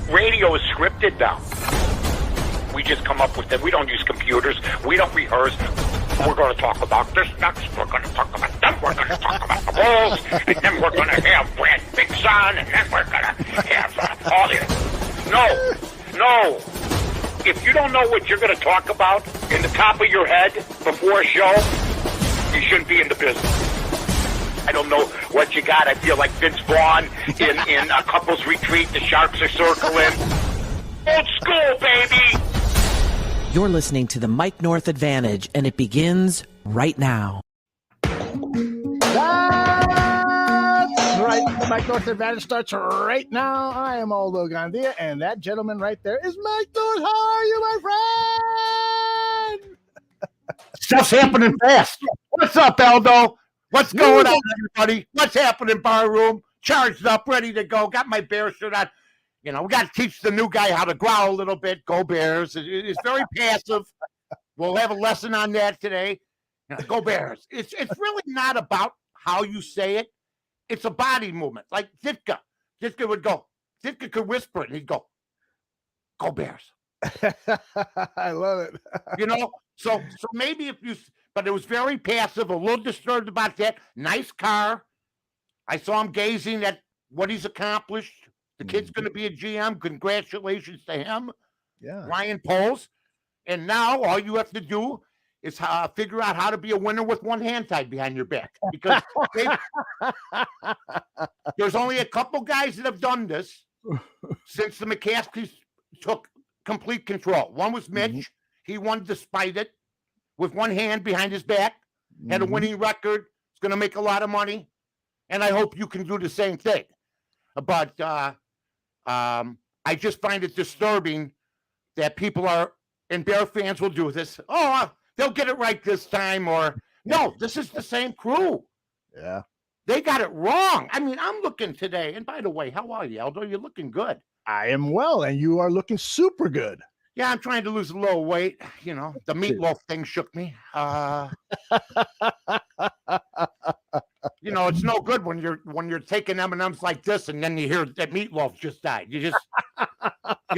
Radio is scripted now. We just come up with it. We don't use computers. We don't rehearse. We're going to talk about this next. We're going to talk about them. We're going to talk about the Bulls. And then we're going to have Brad Biggs on. And then we're going to have all this. No. If you don't know what you're going to talk about in the top of your head before a show, you shouldn't be in the business. I don't know what you got. I feel like Vince Vaughn in a couple's retreat. The Sharks are circling. Old school, baby. You're listening to the Mike North Advantage, and it begins right now. That's right. The Mike North Advantage starts right now. I am Aldo Gandia, and that gentleman right there is Mike North. How are you, my friend? Stuff's happening fast. What's up, Aldo? What's going on, everybody? What's happening, Barroom? Charged up, ready to go. Got my Bear shirt on. You know, we got to teach the new guy how to growl a little bit. Go Bears. It's very passive. We'll have a lesson on that today. Go Bears. It's really not about how you say it. It's a body movement. Like Ditka. Ditka would go. Ditka could whisper it, and he'd go Bears. I love it. You know, so maybe if you... But it was very passive, a little disturbed about that. Nice car. I saw him gazing at what he's accomplished. The kid's going to be a GM. Congratulations to him. Yeah. Ryan Poles. And now all you have to do is figure out how to be a winner with one hand tied behind your back. Because there's only a couple guys that have done this since the McCaskeys took complete control. One was Mitch. Mm-hmm. He won despite it. With one hand behind his back, had a winning record. He's going to make a lot of money, and I hope you can do the same thing. But I just find it disturbing that people are, and Bear fans will do this. Oh, they'll get it right this time, or no, this is the same crew. Yeah, they got it wrong. I mean, I'm looking today, and by the way, how are you, Aldo? You're looking good. I am well, and you are looking super good. Yeah, I'm trying to lose a little weight. You know, the meatloaf thing shook me. You know, it's no good when you're taking M&Ms like this, and then you hear that meatloaf just died. You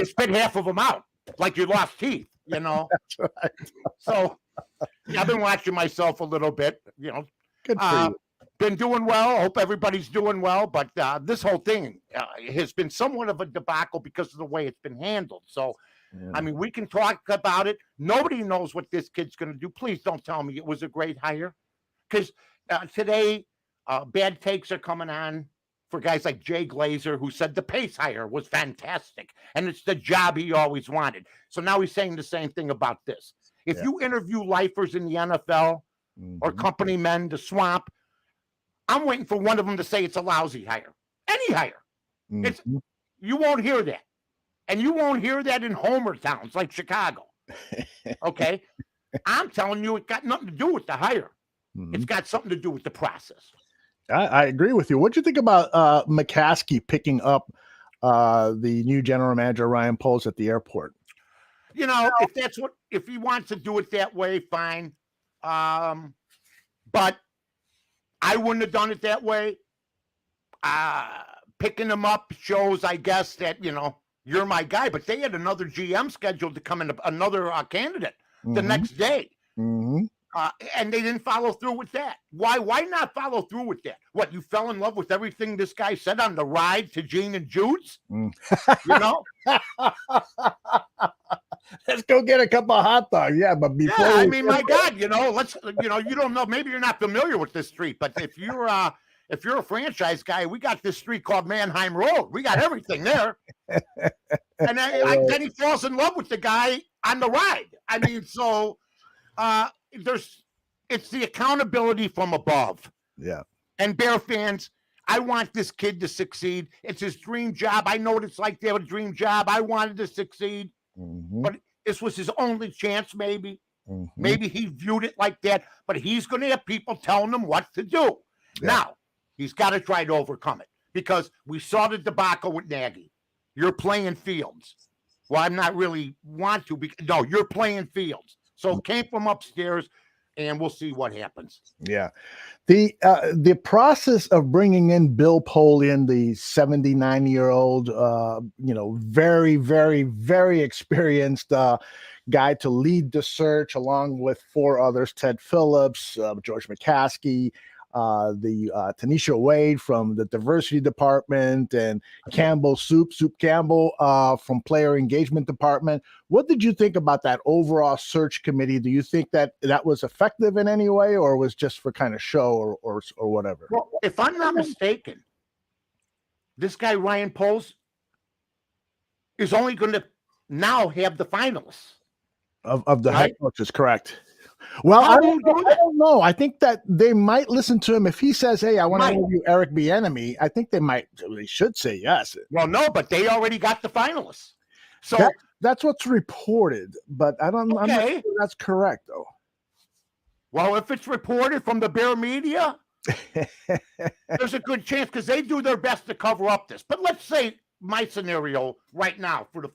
spit half of them out like you lost teeth. You know. That's right. So yeah, I've been watching myself a little bit. You know, good for you. Been doing well. Hope everybody's doing well. But this whole thing has been somewhat of a debacle because of the way it's been handled. So. Yeah. I mean, we can talk about it. Nobody knows what this kid's going to do. Please don't tell me it was a great hire. Because today, bad takes are coming on for guys like Jay Glazer, who said the Pace hire was fantastic. And it's the job he always wanted. So now he's saying the same thing about this. If you interview lifers in the NFL or company men, the swamp, I'm waiting for one of them to say it's a lousy hire. Any hire. You won't hear that. And you won't hear that in homer towns like Chicago. Okay? I'm telling you, it got nothing to do with the hire. It's got something to do with the process. I agree with you. What do you think about McCaskey picking up the new general manager, Ryan Poles, at the airport? You know, if he wants to do it that way, fine. But I wouldn't have done it that way. Picking him up shows, I guess, that, you know, you're my guy, but they had another GM scheduled to come in, another candidate the next day. And they didn't follow through with that. Why not follow through with that? What, you fell in love with everything this guy said on the ride to Gene and Jude's? You know? Let's go get a couple of hot dogs. Yeah, but before I mean, my God, you know, you don't know, maybe you're not familiar with this street, but if you're a franchise guy, we got this street called Mannheim Road. We got everything there. And then he falls in love with the guy on the ride. I mean, so it's the accountability from above. Yeah. And Bear fans, I want this kid to succeed. It's his dream job. I know what it's like to have a dream job. I wanted to succeed. But this was his only chance, maybe. Maybe he viewed it like that, but he's going to have people telling him what to do. Yeah. Now, he's got to try to overcome it because we saw the debacle with Nagy. You're playing Fields. Well, I'm not really want to. No, you're playing Fields. So it came from upstairs, and we'll see what happens. Yeah. The process of bringing in Bill Polian, the 79-year-old, very, very, very experienced guy to lead the search along with 4 others, Ted Phillips, George McCaskey, Tanisha Wade from the diversity department, and Soup Campbell from player engagement department. What did you think about that overall search committee? Do you think that was effective in any way, or was just for kind of show or whatever? Well, if I'm not mistaken, this guy Ryan Poles is only going to now have the finalists of the head coaches, correct? Well, I don't know. I think that they might listen to him if he says, "Hey, I want to interview Eric Bieniemy." I think they should say yes. Well, no, but they already got the finalists, so that's what's reported. But I don't. Okay. I'm not sure that's correct, though. Well, if it's reported from the Bear media, there's a good chance because they do their best to cover up this. But let's say my scenario right now for the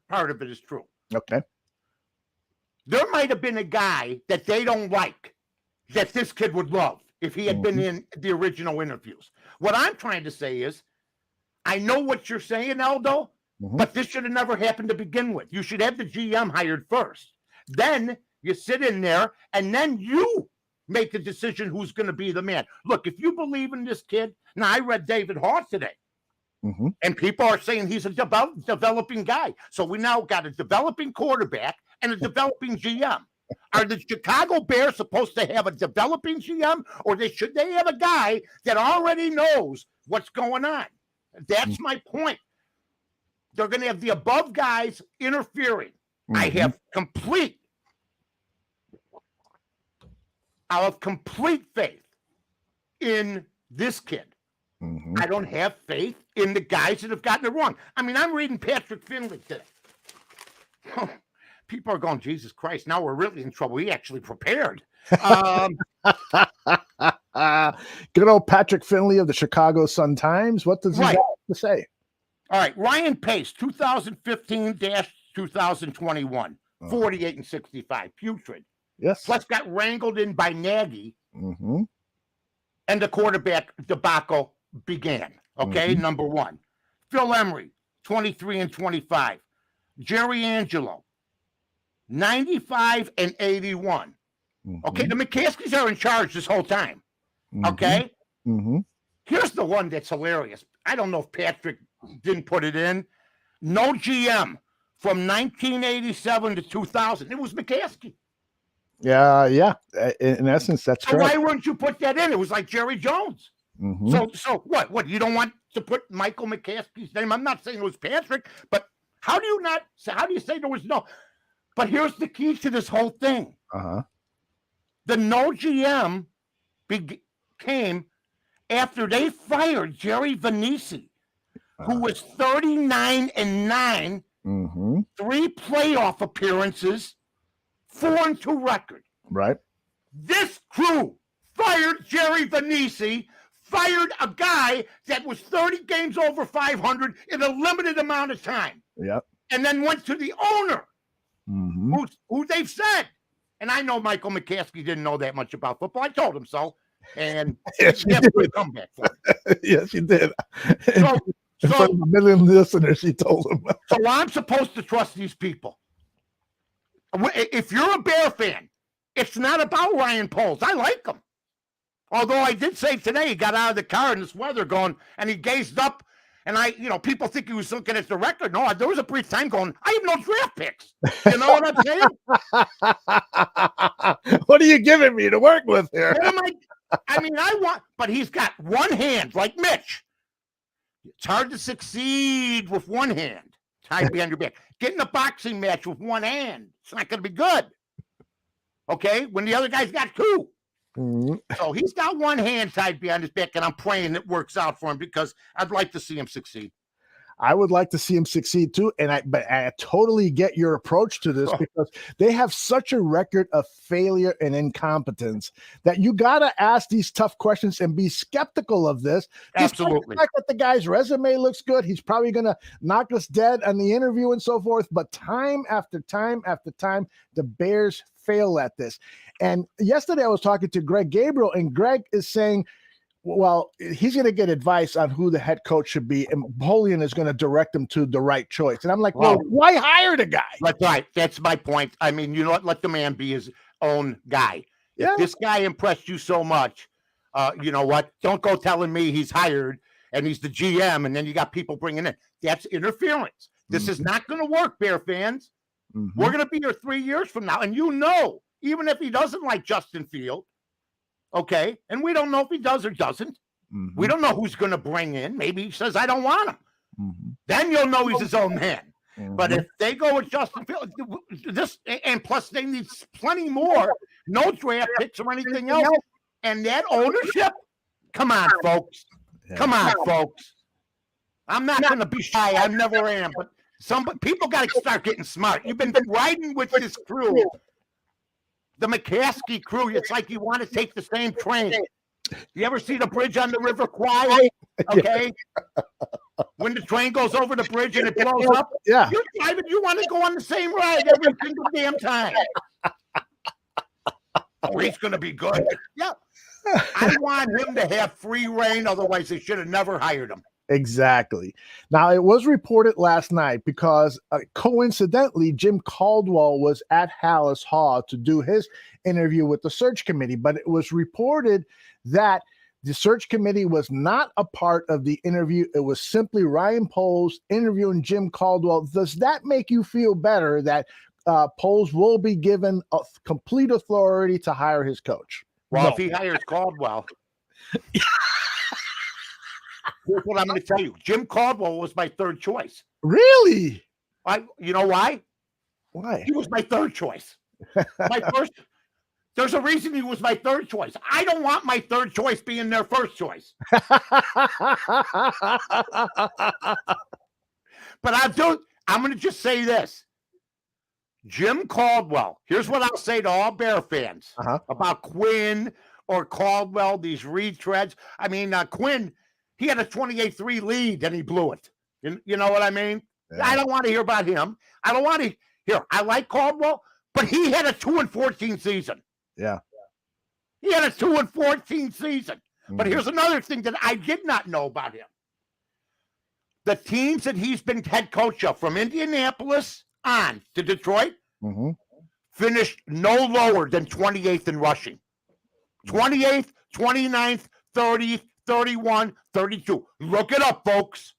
part of it is true. Okay. There might have been a guy that they don't like that this kid would love if he had been in the original interviews. What I'm trying to say is, I know what you're saying, Aldo, but this should have never happened to begin with. You should have the GM hired first. Then you sit in there, and then you make the decision who's going to be the man. Look, if you believe in this kid, now I read David Hawk today. And people are saying he's a developing guy. So we now got a developing quarterback and a developing GM. Are the Chicago Bears supposed to have a developing GM, or should they have a guy that already knows what's going on? That's my point. They're going to have the above guys interfering. I have complete faith in this kid. I don't have faith in the guys that have gotten it wrong. I mean, I'm reading Patrick Finley today. People are going, Jesus Christ, now we're really in trouble. He actually prepared. Good old Patrick Finley of the Chicago Sun-Times. What does he have to say? All right, Ryan Pace, 2015-2021, 48 and 65, putrid. Yes. Plus got wrangled in by Nagy, and the quarterback debacle began. Okay, number one. Phil Emery, 23 and 25. Jerry Angelo, 95 and 81. Okay, the McCaskies are in charge this whole time. Okay? Here's the one that's hilarious. I don't know if Patrick didn't put it in. No GM from 1987 to 2000. It was McCaskey. Yeah. In essence, that's correct. Why wouldn't you put that in? It was like Jerry Jones. So what? You don't want to put Michael McCaskey's name? I'm not saying it was Patrick, but how do you say there was no? But here's the key to this whole thing. The no GM came after they fired Jerry Vanisi, who was 39 and 9, 3 playoff appearances, 4-2 record. Right. This crew fired Jerry Vanisi, fired a guy that was 30 games over 500 in a limited amount of time. Yep. And then went to the owner, who they've said. And I know Michael McCaskey didn't know that much about football. I told him so. And yes, you did. A comeback for it. Yes, you did. So in front of a million listeners, he told him. So I'm supposed to trust these people. If you're a Bear fan, it's not about Ryan Poles. I like him. Although I did say today he got out of the car in this weather going, and he gazed up, and people think he was looking at the record. No, there was a brief time going, I have no draft picks. You know what I'm saying? What are you giving me to work with here? But he's got one hand, like Mitch. It's hard to succeed with one hand tied behind your back. Get in a boxing match with one hand. It's not going to be good. Okay? When the other guy's got two. So he's got one hand tied behind his back, and I'm praying it works out for him because I'd like to see him succeed. I would like to see him succeed too. But I totally get your approach to this because they have such a record of failure and incompetence that you got to ask these tough questions and be skeptical of this. Absolutely. The fact that the guy's resume looks good, he's probably going to knock us dead on the interview and so forth. But time after time after time, the Bears fail at this. And yesterday I was talking to Greg Gabriel, and Greg is saying, well, he's going to get advice on who the head coach should be, and Polian is going to direct him to the right choice. And I'm like, well, why hire the guy? That's right. That's my point. I mean, you know what? Let the man be his own guy. Yeah. If this guy impressed you so much, you know what? Don't go telling me he's hired and he's the GM, and then you got people bringing in. That's interference. This is not going to work, Bear fans. We're going to be here 3 years from now, and even if he doesn't like Justin Field, okay, and we don't know if he does or doesn't. We don't know who's going to bring in. Maybe he says, I don't want him. Then you'll know he's his own man. But if they go with Justin Field, and plus they need plenty more, no draft picks or anything else, and that ownership, come on, folks. Come on, folks. I'm not going to be shy. I never am. But people got to start getting smart. You've been riding with this crew. The McCaskey crew, it's like you want to take the same train. You ever see the bridge on the River Kwai? Okay. When the train goes over the bridge and it blows up, yeah, you're driving, you want to go on the same ride every single damn time. Oh, he's going to be good. Yeah. I want him to have free reign. Otherwise, they should have never hired him. Exactly. Now, it was reported last night because coincidentally, Jim Caldwell was at Hallis Hall to do his interview with the search committee, but it was reported that the search committee was not a part of the interview. It was simply Ryan Poles interviewing Jim Caldwell. Does that make you feel better that Poles will be given complete authority to hire his coach? Well, if he hires Caldwell, here's what I'm going to tell you. Jim Caldwell was my third choice. Really? You know why? Why? He was my third choice. There's a reason he was my third choice. I don't want my third choice being their first choice. But I'm going to just say this. Jim Caldwell, here's what I'll say to all Bear fans about Quinn or Caldwell, these retreads. I mean, Quinn, he had a 28-3 lead and he blew it. You know what I mean? Yeah. I don't want to hear about him. I don't want to hear. I like Caldwell, but he had a 2-14 season. Yeah. He had a 2-14 season. But here's another thing that I did not know about him. The teams that he's been head coach of, from Indianapolis on to Detroit, finished no lower than 28th in rushing. 28th, 29th, 30th, 31, 32. Look it up, folks.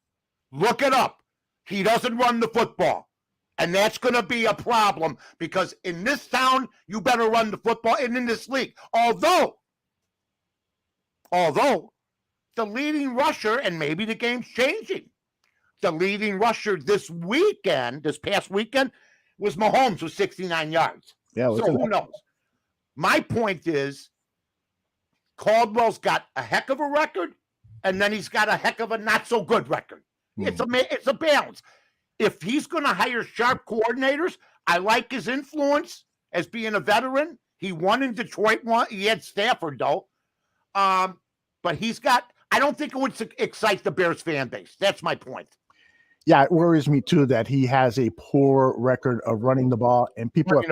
Look it up. He doesn't run the football. And that's going to be a problem because in this town, you better run the football, and in this league. Although the leading rusher, and maybe the game's changing, the leading rusher this past weekend, was Mahomes with 69 yards. Yeah, so who knows? My point is, Caldwell's got a heck of a record, and then he's got a heck of a not-so-good record. It's a balance. If he's going to hire sharp coordinators, I like his influence as being a veteran. He won in Detroit. He had Stafford, though. But I don't think it would excite the Bears fan base. That's my point. Yeah, it worries me, too, that he has a poor record of running the ball. And people have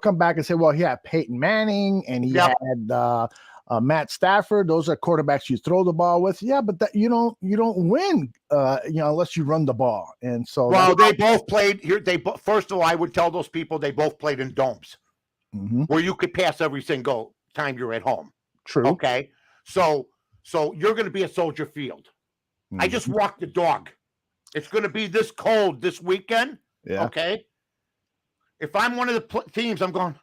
come back and said, well, he had Peyton Manning and he had Matt Stafford. Those are quarterbacks you throw the ball with. Yeah, but that you don't win, unless you run the ball. And so, they both played here. First of all, I would tell those people they both played in domes where you could pass every single time you're at home. True. Okay, so you're going to be at Soldier Field. I just walked the dog. It's going to be this cold this weekend. Yeah. Okay. If I'm one of the teams, I'm going,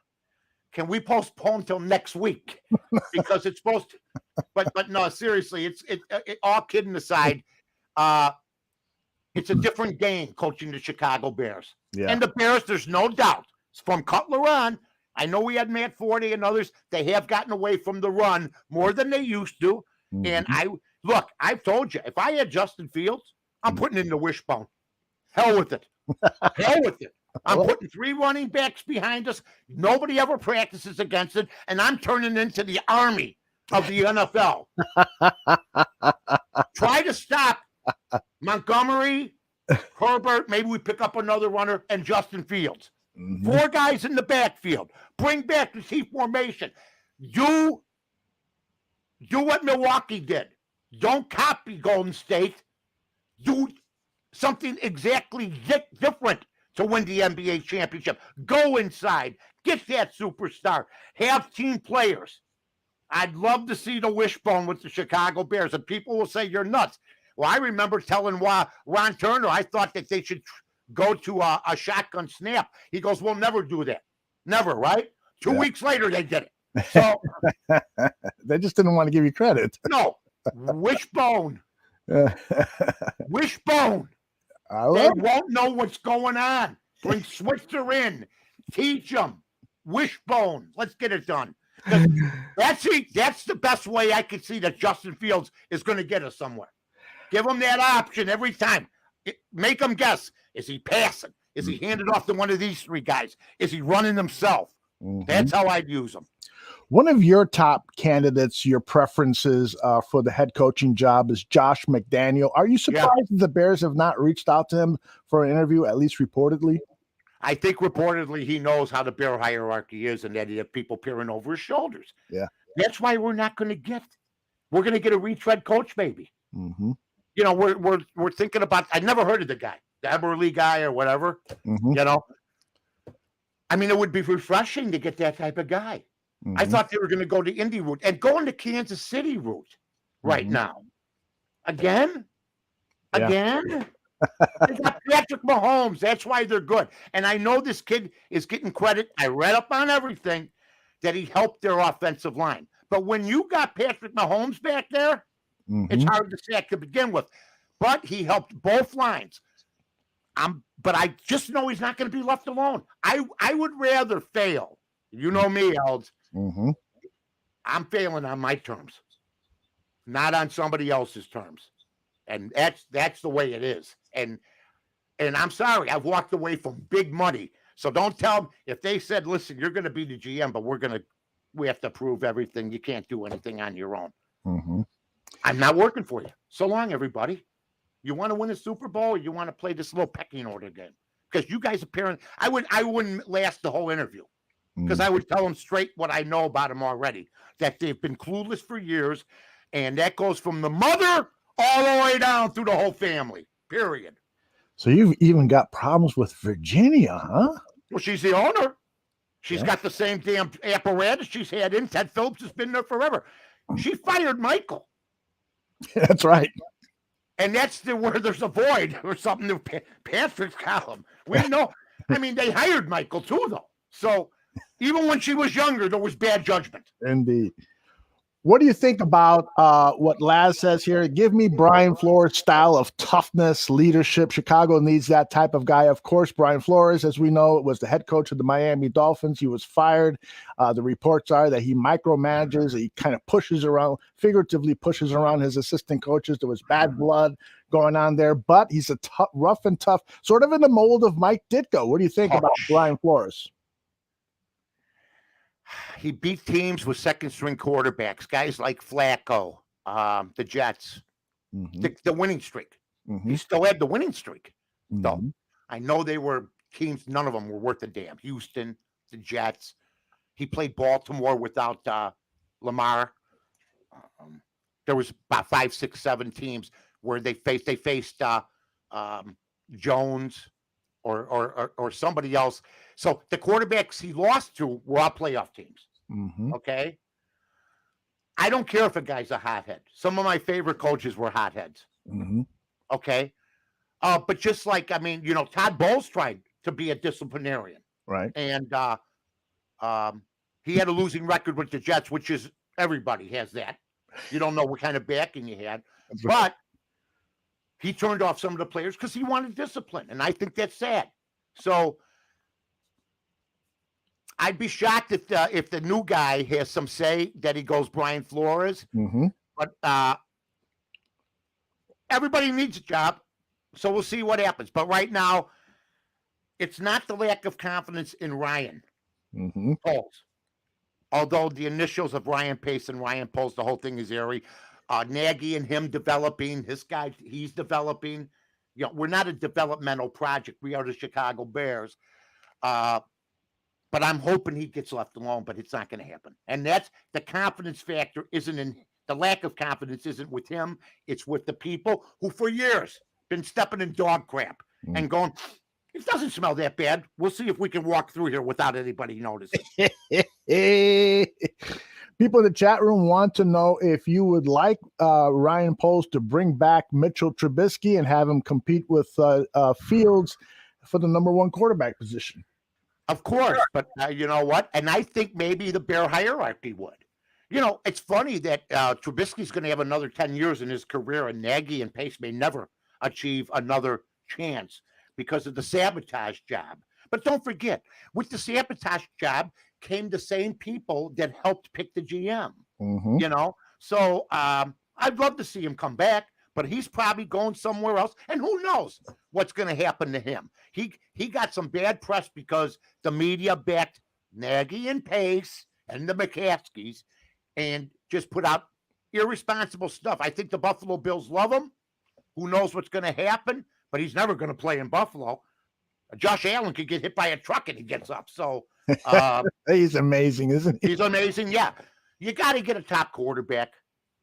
can we postpone till next week? Because it's supposed to, but no, seriously, it's all kidding aside. It's a different game coaching the Chicago Bears. Yeah. And the Bears, there's no doubt, from Cutler on, I know we had Matt Forte and others, they have gotten away from the run more than they used to. And I've told you, if I had Justin Fields, I'm putting in the wishbone. Hell with it. Hell with it. I'm putting 3 running backs behind us. Nobody ever practices against it, and I'm turning into the army of the NFL. Try to stop Montgomery, Herbert, maybe we pick up another runner, and Justin Fields. 4 guys in the backfield. Bring back the T formation. Do what Milwaukee did. Don't copy Golden State. Do something exactly different to win the NBA championship. Go inside. Get that superstar. Have team players. I'd love to see the wishbone with the Chicago Bears, and people will say you're nuts. Well, I remember telling Ron Turner I thought that they should go to a shotgun snap. He goes, we'll never do that. Never, right? 2 weeks later, they did it. So they just didn't want to give you credit. No. Wishbone. Wishbone. They won't know what's going on. Bring Switzer in. Teach them. Wishbone. Let's get it done. That's the best way I can see that Justin Fields is going to get us somewhere. Give him that option every time. Make him guess. Is he passing? Is he handed off to one of these 3 guys? Is he running himself? That's how I'd use him. One of your top candidates, your preferences for the head coaching job is Josh McDaniel. Are you surprised that the Bears have not reached out to him for an interview, at least reportedly? I think reportedly he knows how the Bear hierarchy is and that he has people peering over his shoulders. Yeah. That's why we're not going to get a retread coach maybe. You know, we're thinking about, I never heard of the guy, the Eberle guy or whatever, you know. I mean, it would be refreshing to get that type of guy. I thought they were going to go the Indy route and going to Kansas City route right now. Again? They got Patrick Mahomes. That's why they're good. And I know this kid is getting credit. I read up on everything that he helped their offensive line. But when you got Patrick Mahomes back there, it's hard to sack to begin with. But he helped both lines. But I just know he's not going to be left alone. I would rather fail. You know me, Elds. I'm failing on my terms, not on somebody else's terms. And that's the way it is. And I'm sorry, I've walked away from big money. So don't tell them if they said, listen, you're going to be the GM, but we have to prove everything. You can't do anything on your own. I'm not working for you. So long, everybody. You want to win a Super Bowl or you want to play this little pecking order game? Because you guys apparently, I wouldn't last the whole interview. Because I would tell them straight what I know about them already, that they've been clueless for years, and that goes from the mother all the way down through the whole family, period. So you've even got problems with Virginia, huh? Well, she's the owner. She's got the same damn apparatus she's had in. Ted Phillips has been there forever. She fired Michael. That's right. And that's where there's a void or something to Patrick's column. We know. I mean, they hired Michael too, though. So even when she was younger, there was bad judgment. Indeed. What do you think about what Laz says here? Give me Brian Flores' style of toughness, leadership. Chicago needs that type of guy. Of course, Brian Flores, as we know, was the head coach of the Miami Dolphins. He was fired. The reports are that he micromanages. He kind of figuratively pushes around his assistant coaches. There was bad blood going on there, but he's a rough and tough, sort of in the mold of Mike Ditka. What do you think about Brian Flores? He beat teams with second-string quarterbacks, guys like Flacco, the Jets, the winning streak. He still had the winning streak. So I know they were teams, none of them were worth a damn. Houston, the Jets. He played Baltimore without Lamar. There was about 5, 6, 7 teams where they faced Jones or somebody else. So the quarterbacks he lost to were all playoff teams. Okay. I don't care if a guy's a hothead. Some of my favorite coaches were hotheads. Okay. But just like, I mean, you know, Todd Bowles tried to be a disciplinarian. Right. And he had a losing record with the Jets, which is everybody has that. You don't know what kind of backing he had. But he turned off some of the players because he wanted discipline. And I think that's sad. So I'd be shocked if the new guy has some say that he goes Brian Flores. But everybody needs a job. So we'll see what happens. But right now, it's not the lack of confidence in Ryan Poles. Although the initials of Ryan Pace and Ryan Poles, the whole thing is airy. Nagy and him developing, this guy, he's developing. We're not a developmental project. We are the Chicago Bears. But I'm hoping he gets left alone, but it's not going to happen. And that's the confidence factor isn't in the lack of confidence isn't with him. It's with the people who for years been stepping in dog crap and going, it doesn't smell that bad. We'll see if we can walk through here without anybody noticing. People in the chat room want to know if you would like Ryan Poles to bring back Mitchell Trubisky and have him compete with Fields for the number 1 quarterback position. Of course, but you know what? And I think maybe the Bear hierarchy would. It's funny that Trubisky's going to have another 10 years in his career, and Nagy and Pace may never achieve another chance because of the sabotage job. But don't forget, with the sabotage job came the same people that helped pick the GM. So I'd love to see him come back, but he's probably going somewhere else, and who knows what's going to happen to him. He got some bad press because the media backed Nagy and Pace and the McCaskies and just put out irresponsible stuff. I think the Buffalo Bills love him. Who knows what's going to happen, but he's never going to play in Buffalo. Josh Allen could get hit by a truck and he gets up. So he's amazing, isn't he? He's amazing. Yeah. You got to get a top quarterback.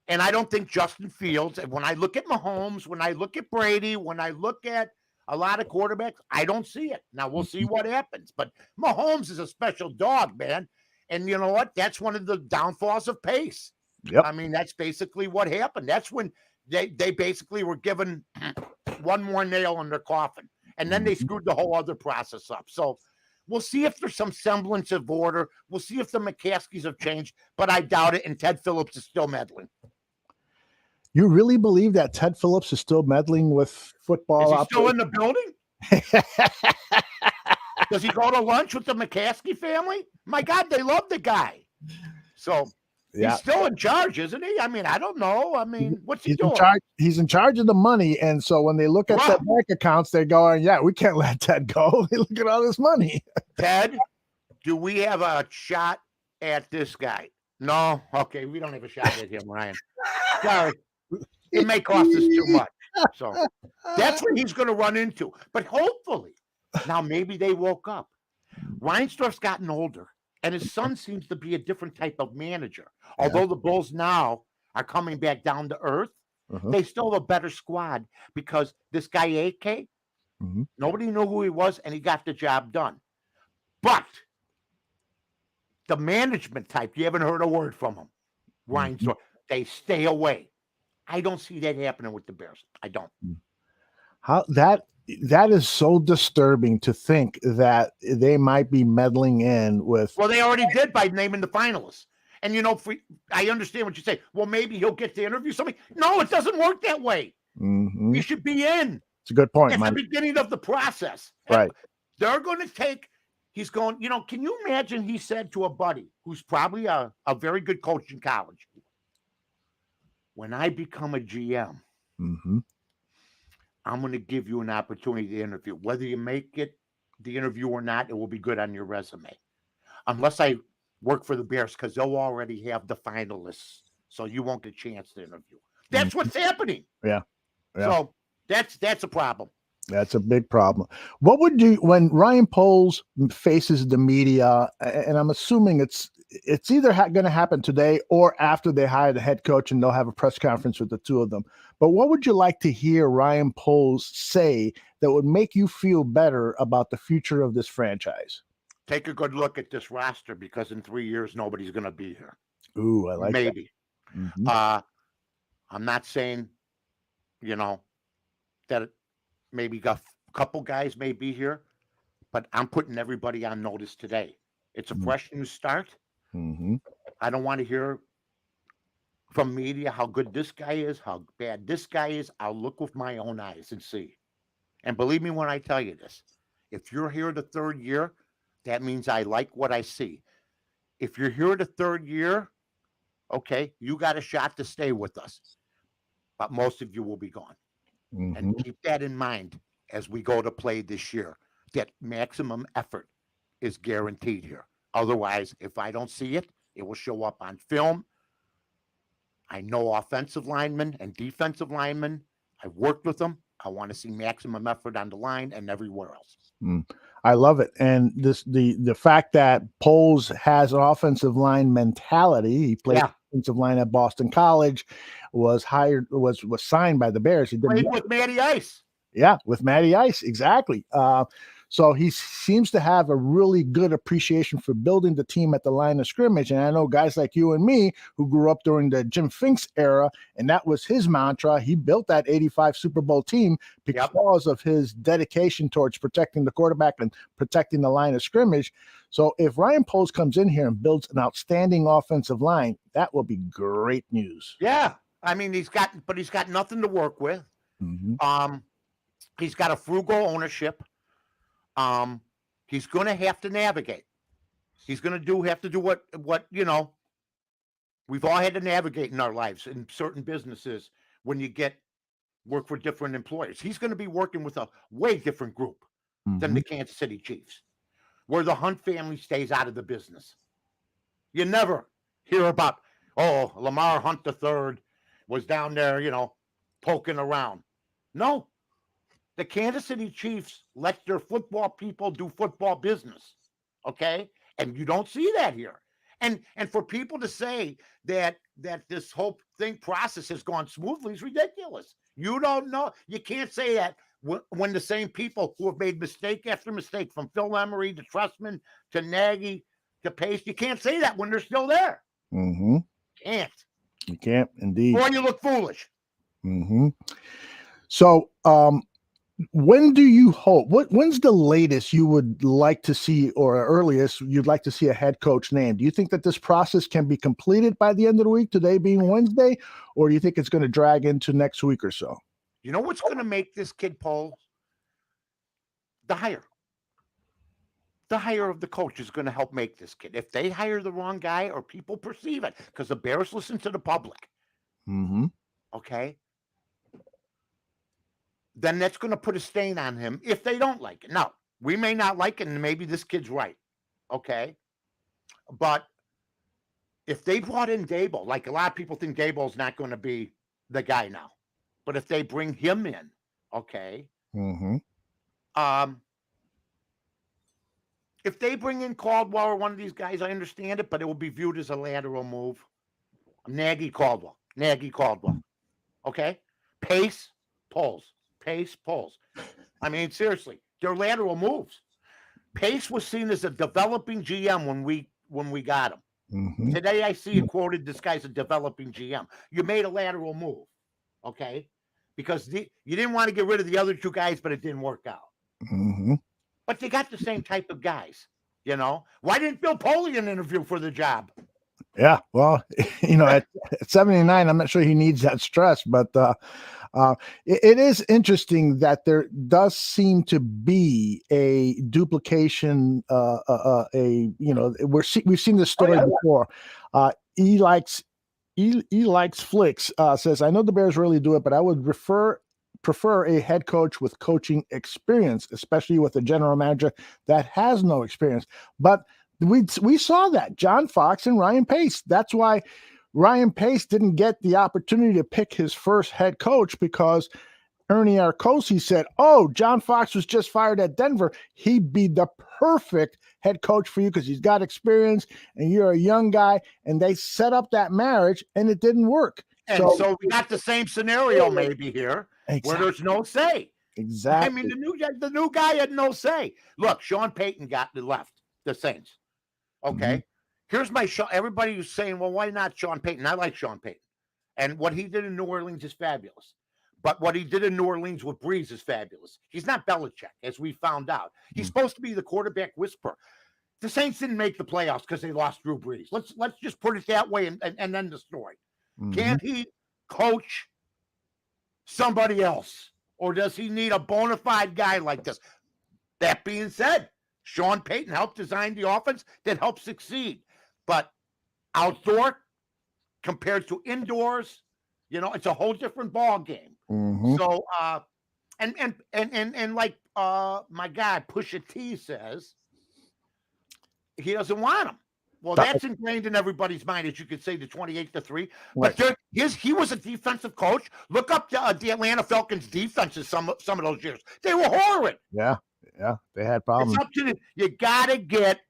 And I don't think Justin Fields, and when I look at Mahomes, when I look at Brady, when I look at a lot of quarterbacks, I don't see it. Now we'll see what happens. But Mahomes is a special dog, man. And you know what? That's one of the downfalls of Pace. Yep. I mean, that's basically what happened. That's when they basically were given one more nail in their coffin. And then they screwed the whole other process up. So we'll see if there's some semblance of order. We'll see if the McCaskies have changed, but I doubt it. And Ted Phillips is still meddling. You really believe that Ted Phillips is still meddling with football? Is he still in the building? Does he go to lunch with the McCaskey family? My God, they love the guy. So he's still in charge, isn't he? I mean, I don't know. I mean, what's he doing? He's in charge of the money. And so when they look at their bank accounts, they're going, yeah, we can't let Ted go. Look at all this money. Ted, do we have a shot at this guy? No? Okay, we don't have a shot at him, Ryan. Sorry. It may cost us too much. So that's what he's going to run into. But hopefully, now maybe they woke up. Reinsdorf's gotten older, and his son seems to be a different type of manager. Although the Bulls now are coming back down to earth, they still have a better squad because this guy, AK, nobody knew who he was, and he got the job done. But the management type, you haven't heard a word from him. Reinsdorf, they stay away. I don't see that happening with the Bears. I don't. How that is so disturbing to think that they might be meddling in with. Well, they already did by naming the finalists. And, I understand what you say. Well, maybe he'll get to interview somebody. No, it doesn't work that way. You should be in. It's a good point, At Mike. the beginning of the process. Right. They're going to take, he's going, can you imagine he said to a buddy who's probably a very good coach in college, when I become a GM, I'm going to give you an opportunity to interview. Whether you make it, the interview or not, it will be good on your resume. Unless I work for the Bears, because they'll already have the finalists, so you won't get a chance to interview. That's what's happening. Yeah. So that's a problem. That's a big problem. What would you, when Ryan Poles faces the media, and I'm assuming it's either going to happen today or after they hire the head coach and they'll have a press conference with the two of them. But what would you like to hear Ryan Poles say that would make you feel better about the future of this franchise? Take a good look at this roster, because in 3 years, nobody's going to be here. Ooh, I like maybe. that. I'm not saying, that maybe a couple guys may be here, but I'm putting everybody on notice today. It's a fresh new start. I don't want to hear from media how good this guy is, how bad this guy is. I'll look with my own eyes and see. And believe me when I tell you this, if you're here the third year, that means I like what I see. If you're here the third year, okay, you got a shot to stay with us. But most of you will be gone. And keep that in mind as we go to play this year, that maximum effort is guaranteed here. Otherwise, if I don't see it, it will show up on film. I know offensive linemen and defensive linemen. I've worked with them. I want to see maximum effort on the line and everywhere else. I love it. And the fact that Poles has an offensive line mentality. He played offensive line at Boston College, was signed by the Bears. He played with Matty Ice. Yeah, with Matty Ice, exactly. So he seems to have a really good appreciation for building the team at the line of scrimmage. And I know guys like you and me who grew up during the Jim Finks era, and that was his mantra. He built that 85 Super Bowl team because of his dedication towards protecting the quarterback and protecting the line of scrimmage. So if Ryan Poles comes in here and builds an outstanding offensive line, that will be great news. Yeah. I mean, he's got nothing to work with. He's got a frugal ownership. He's going to have to navigate. He's going to have to do what we've all had to navigate in our lives in certain businesses when you work for different employers. He's going to be working with a way different group than the Kansas City Chiefs, where the Hunt family stays out of the business. You never hear about, Lamar Hunt III was down there, poking around. No. The Kansas City Chiefs let their football people do football business, okay? And you don't see that here. And for people to say that this whole process has gone smoothly is ridiculous. You don't know. You can't say that when the same people who have made mistake after mistake, from Phil Emery to Trustman to Nagy to Pace, you can't say that when they're still there. Can't. You can't, indeed. Or you look foolish. So, when do you hope? When's the latest you would like to see, or earliest you'd like to see a head coach named? Do you think that this process can be completed by the end of the week, today being Wednesday, or do you think it's going to drag into next week or so? You know what's going to make this kid Poles? The hire. The hire of the coach is going to help make this kid. If they hire the wrong guy, or people perceive it, because the Bears listen to the public. Okay. Then that's going to put a stain on him if they don't like it. Now, we may not like it, and maybe this kid's right, okay? But if they brought in Dable, like a lot of people think Dable's not going to be the guy now, but if they bring him in, okay? If they bring in Caldwell or one of these guys, I understand it, but it will be viewed as a lateral move. Nagy Caldwell, okay? Pace, Poles. Pace, Poles. I mean, seriously, they're lateral moves. Pace was seen as a developing GM when we got him. Today I see it quoted, this guy's a developing GM. You made a lateral move, okay? Because you didn't want to get rid of the other two guys, but it didn't work out. But they got the same type of guys, Why didn't Bill Polian interview for the job? Yeah, well, at 79, I'm not sure he needs that stress, but it is interesting that there does seem to be a duplication. We've seen this story before. He likes Flicks says, I know the Bears really do it, but I would prefer a head coach with coaching experience, especially with a general manager that has no experience. But we saw that John Fox and Ryan Pace. That's why Ryan Pace didn't get the opportunity to pick his first head coach, because Ernie Arcosi said, John Fox was just fired at Denver. He'd be the perfect head coach for you because he's got experience and you're a young guy. And they set up that marriage and it didn't work. And so we got the same scenario maybe here, where there's no say. Exactly. I mean, the new guy had no say. Look, Sean Payton left the Saints. Okay. Here's my show. Everybody who's saying, well, why not Sean Payton? I like Sean Payton. And what he did in New Orleans is fabulous. But what he did in New Orleans with Breeze is fabulous. He's not Belichick, as we found out. He's supposed to be the quarterback whisperer. The Saints didn't make the playoffs because they lost Drew Brees. Let's just put it that way and end the story. Can't he coach somebody else? Or does he need a bona fide guy like this? That being said, Sean Payton helped design the offense that helped succeed. But outdoor compared to indoors, it's a whole different ball game. Mhm. So, and like my guy Pusha T says, he doesn't want him. Well, That- that's ingrained in everybody's mind, as you could say, the 28-3. Right. But he was a defensive coach. Look up the Atlanta Falcons defenses some of those years. They were horrid. Yeah. They had It's problems. up to you got to get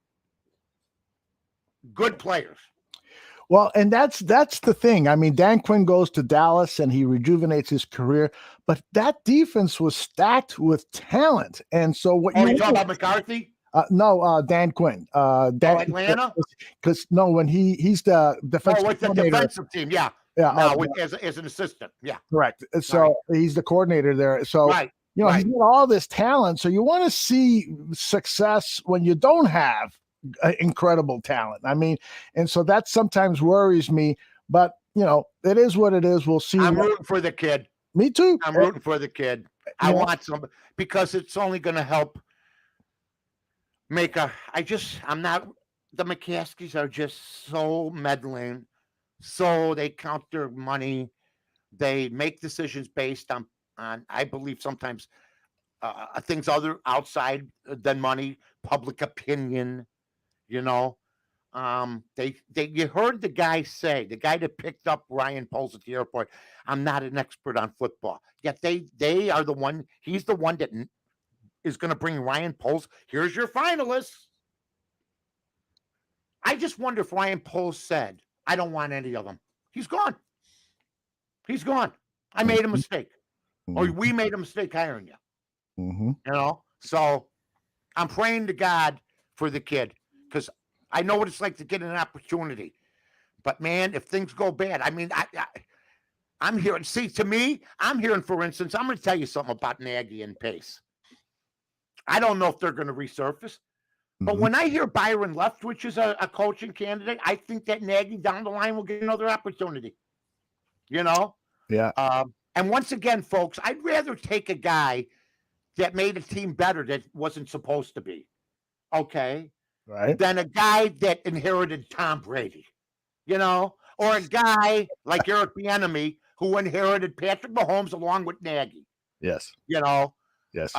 good players. Well, and that's the thing. I mean, Dan Quinn goes to Dallas and he rejuvenates his career, but that defense was stacked with talent. And so what you talking about McCarthy? No, Dan Quinn. Dan, Atlanta? Because no, when he's the defensive with the coordinator. defensive team, yeah. Yeah, now as an assistant, yeah. Correct. So he's the coordinator there. So he's got all this talent. So you want to see success when you don't have incredible talent. I mean, and so that sometimes worries me. But it is what it is. We'll see. I'm rooting for the kid. Me too. I'm rooting for the kid. I want some because it's only going to help make I'm not. The McCaskies are just so meddling. So they count their money. They make decisions based on I believe sometimes things other outside than money, public opinion. You know, you heard the guy say, the guy that picked up Ryan Poles at the airport, I'm not an expert on football. Yet they are the one. He's the one that is going to bring Ryan Poles. Here's your finalists. I just wonder if Ryan Poles said, I don't want any of them. He's gone. He's gone. I made a mistake. Or we made a mistake hiring you. Mm-hmm. So I'm praying to God for the kid because I know what it's like to get an opportunity. But, man, if things go bad, I mean, I'm hearing, I'm hearing, for instance, I'm going to tell you something about Nagy and Pace. I don't know if they're going to resurface. But when I hear Byron Leftwich is a coaching candidate, I think that Nagy down the line will get another opportunity. Yeah. And once again, folks, I'd rather take a guy that made a team better that wasn't supposed to be, okay, right, than a guy that inherited Tom Brady, or a guy like Eric Bieniemy who inherited Patrick Mahomes along with Nagy. Yes. Yes.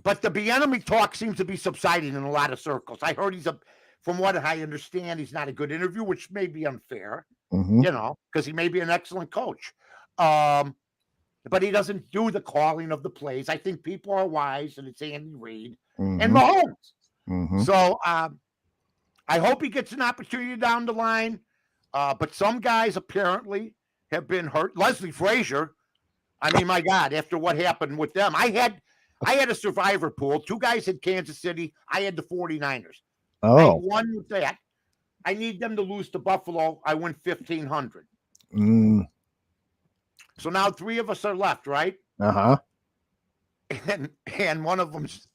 But the Bieniemy talk seems to be subsiding in a lot of circles. I heard from what I understand, he's not a good interview, which may be unfair, because he may be an excellent coach. But he doesn't do the calling of the plays. I think people are wise, and it's Andy Reid and Mahomes. So I hope he gets an opportunity down the line. But some guys apparently have been hurt. Leslie Frazier, I mean, my God, after what happened with them, I had a survivor pool. 2 guys had Kansas City. I had the 49ers. I won with that. I need them to lose to Buffalo. I win 1,500. So now 3 of us are left, right? Uh-huh. And one of them's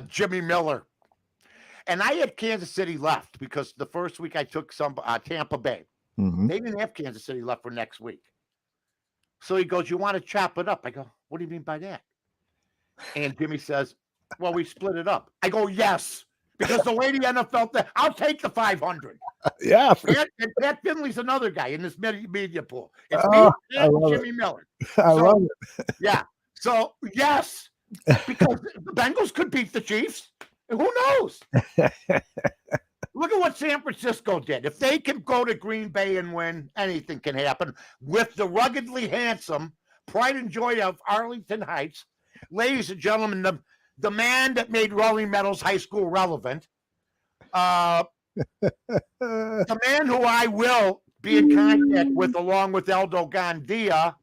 Jimmy Miller. And I had Kansas City left because the first week I took some Tampa Bay. They didn't have Kansas City left for next week. So he goes, you want to chop it up? I go, what do you mean by that? And Jimmy says, well, we split it up. I go, yes, because the way the NFL, I'll take the 500. Yeah. And Pat Finley's another guy in this media pool. It's me and Jimmy Miller. I love it. Yeah. So, yes, because the Bengals could beat the Chiefs. Who knows? Look at what San Francisco did. If they can go to Green Bay and win, anything can happen. With the ruggedly handsome pride and joy of Arlington Heights, ladies and gentlemen, the man that made Rolling Meadows High School relevant, the man who I will be in contact with along with Eldo Gandia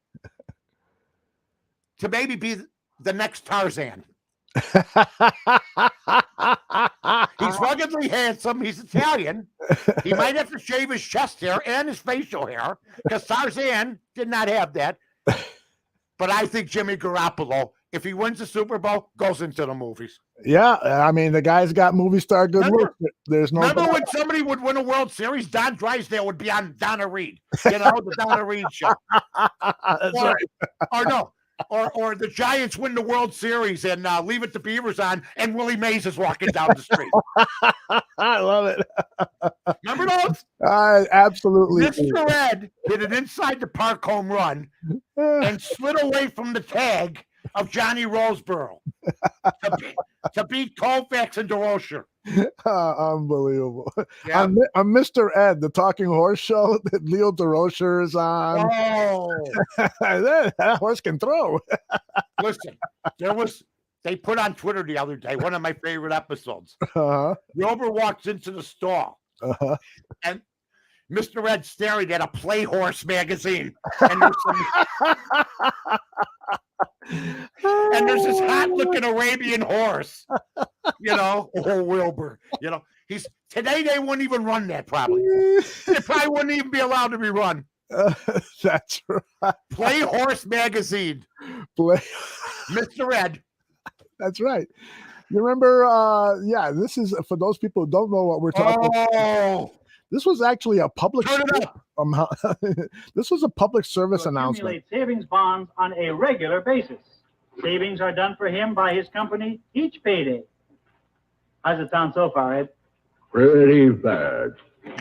to maybe be the next Tarzan. He's ruggedly handsome. He's Italian. He might have to shave his chest hair and his facial hair because Tarzan did not have that. But I think Jimmy Garoppolo, if he wins the Super Bowl, goes into the movies. Yeah, I mean, the guy's got movie star good look. There's no. Remember when somebody would win a World Series? Don Drysdale would be on Donna Reed. The Donna Reed show. Or no. Or the Giants win the World Series and leave it to Beavers on, and Willie Mays is walking down the street. I love it. Remember those? I absolutely. Mr. Ed hit an inside the park home run and slid away from the tag of Johnny Roseboro to beat Colfax and DeRocher. Unbelievable. Yeah. On Mr. Ed, the talking horse show that Leo DeRocher is on. Oh, That horse can throw. listen, they put on Twitter the other day, one of my favorite episodes. Uh-huh. Wilbur walks into the stall, and Mr. Ed staring at a Play Horse magazine. And there's this hot-looking Arabian horse, oh, Wilbur. Today they wouldn't even run that, probably. It probably wouldn't even be allowed to be run. That's right. Play Horse magazine. Mr. Ed. That's right. You remember, this is, for those people who don't know what we're talking about. This was actually a public. Turn it up. This was a public service announcement. Accumulate savings bonds on a regular basis. Savings are done for him by his company each payday. How's it sound so far, Ed? Pretty bad. Think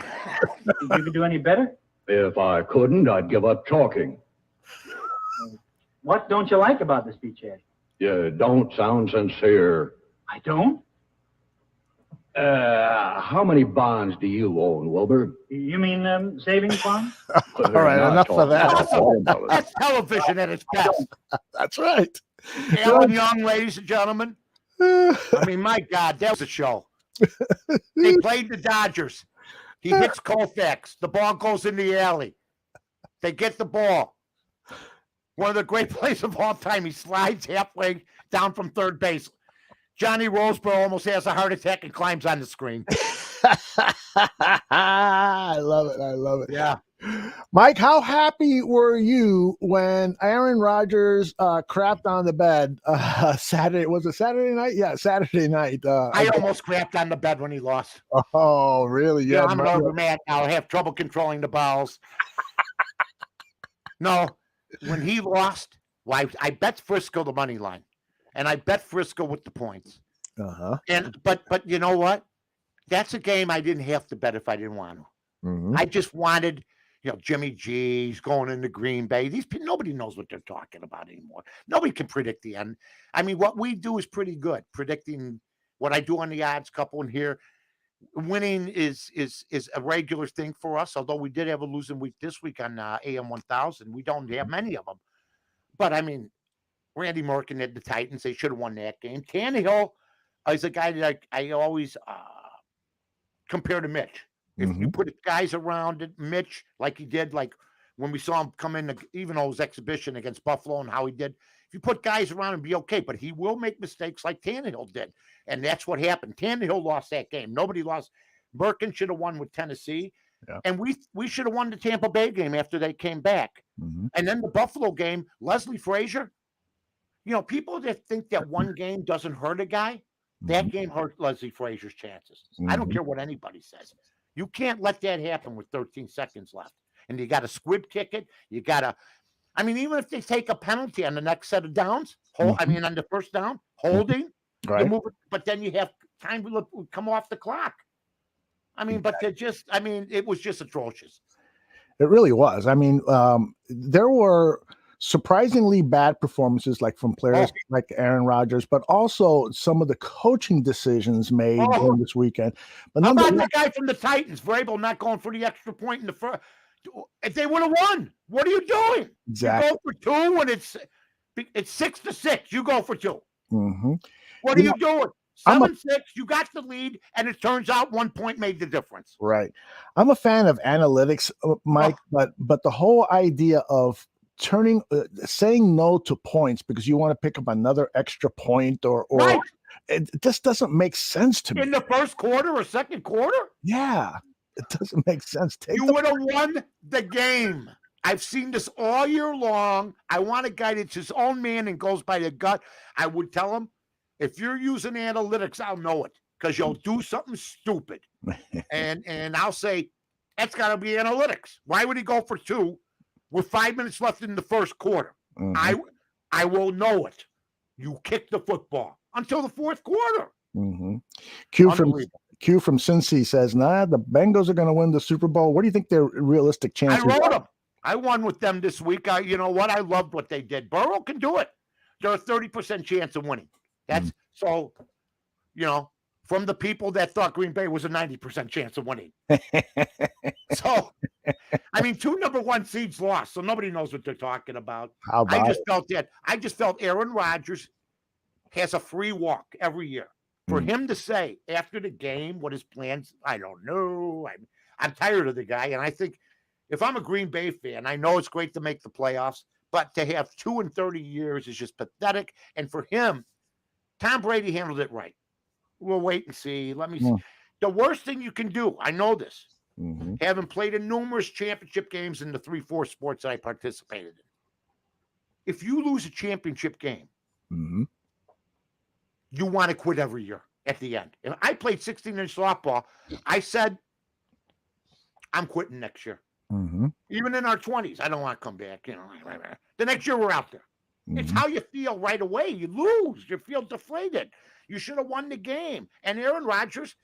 you could do any better? If I couldn't, I'd give up talking. What don't you like about the speech, Ed? You don't sound sincere. I don't? How many bonds do you own, Wilbur? You mean savings bonds? All right, enough of that. That's television at its best. That's right. Alan Young, ladies and gentlemen. I mean, my God, that was a show. They played the Dodgers. He hits Colfax. The ball goes in the alley. They get the ball. One of the great plays of all time. He slides halfway down from third base. Johnny Roseboro almost has a heart attack and climbs on the screen. I love it. I love it. Yeah. Mike, how happy were you when Aaron Rodgers crapped on the bed Saturday? Was it Saturday night? Yeah, Saturday night. I almost crapped on the bed when he lost. Oh, really? Yeah, I'm an older man now. I have trouble controlling the bowels. No, when he lost, I bet Frisco the money line. And I bet Frisco with the points. But you know what? That's a game I didn't have to bet if I didn't want to. Mm-hmm. I just wanted, Jimmy G's going into Green Bay. Nobody knows what they're talking about anymore. Nobody can predict the end. I mean, what we do is pretty good, predicting what I do on the odds couple in here. Winning is a regular thing for us, although we did have a losing week this week on AM 1000. We don't have many of them. But, I mean, Randy Merkin had the Titans. They should have won that game. Tannehill is a guy that I always compare to Mitch. If you put guys around it, Mitch, like he did, like when we saw him come in, even though his exhibition against Buffalo and how he did, if you put guys around him, be okay. But he will make mistakes like Tannehill did. And that's what happened. Tannehill lost that game. Nobody lost. Merkin should have won with Tennessee. Yeah. And we should have won the Tampa Bay game after they came back. And then the Buffalo game, Leslie Frazier. People that think that one game doesn't hurt a guy, that game hurt Leslie Frazier's chances. I don't care what anybody says. You can't let that happen with 13 seconds left. And you got to squib kick it. You got to, even if they take a penalty on the next set of downs, on the first down, holding, right. But then you have time to come off the clock. But it was just atrocious. It really was. There were surprisingly bad performances, like from players like Aaron Rodgers, but also some of the coaching decisions made during this weekend. But how about the guy from the Titans, Vrabel, not going for the extra point in the first? If they would have won, what are you doing? Exactly. You go for two when it's 6-6. You go for two. Mm-hmm. What are you doing? 7-6. You got the lead, and it turns out 1 point made the difference. Right. I'm a fan of analytics, Mike, but the whole idea of saying no to points because you want to pick up another extra point or right. It just doesn't make sense to me. In the first quarter or second quarter? Yeah, it doesn't make sense. You would have won the game. I've seen this all year long. I want a guy that's his own man and goes by the gut. I would tell him, if you're using analytics, I'll know it because you'll do something stupid. and I'll say, that's got to be analytics. Why would he go for two with 5 minutes left in the first quarter? I will know it. You kick the football until the fourth quarter. Q from Cincy says, the Bengals are going to win the Super Bowl. What do you think their realistic chances I wrote them. I won with them this week. You know what? I loved what they did. Burrow can do it. They're a 30% chance of winning. That's so, you know, from the people that thought Green Bay was a 90% chance of winning. So, I mean, 2 number 1 seeds lost, so nobody knows what they're talking about. How about I just felt Aaron Rodgers has a free walk every year. For him to say after the game what his plans, I don't know. I'm tired of the guy, and I think if I'm a Green Bay fan, I know it's great to make the playoffs, but to have 2 in 30 years is just pathetic. And for him, Tom Brady handled it right. We'll wait and see. Let me see. The worst thing you can do, I know this, having played in numerous championship games in the 3-4 sports that I participated in. If you lose a championship game, you want to quit every year at the end. If I played 16-inch softball, I said, I'm quitting next year. Even in our 20s, I don't want to come back. You know, the next year we're out there. It's how you feel right away. You lose. You feel deflated. You should have won the game. And Aaron Rodgers,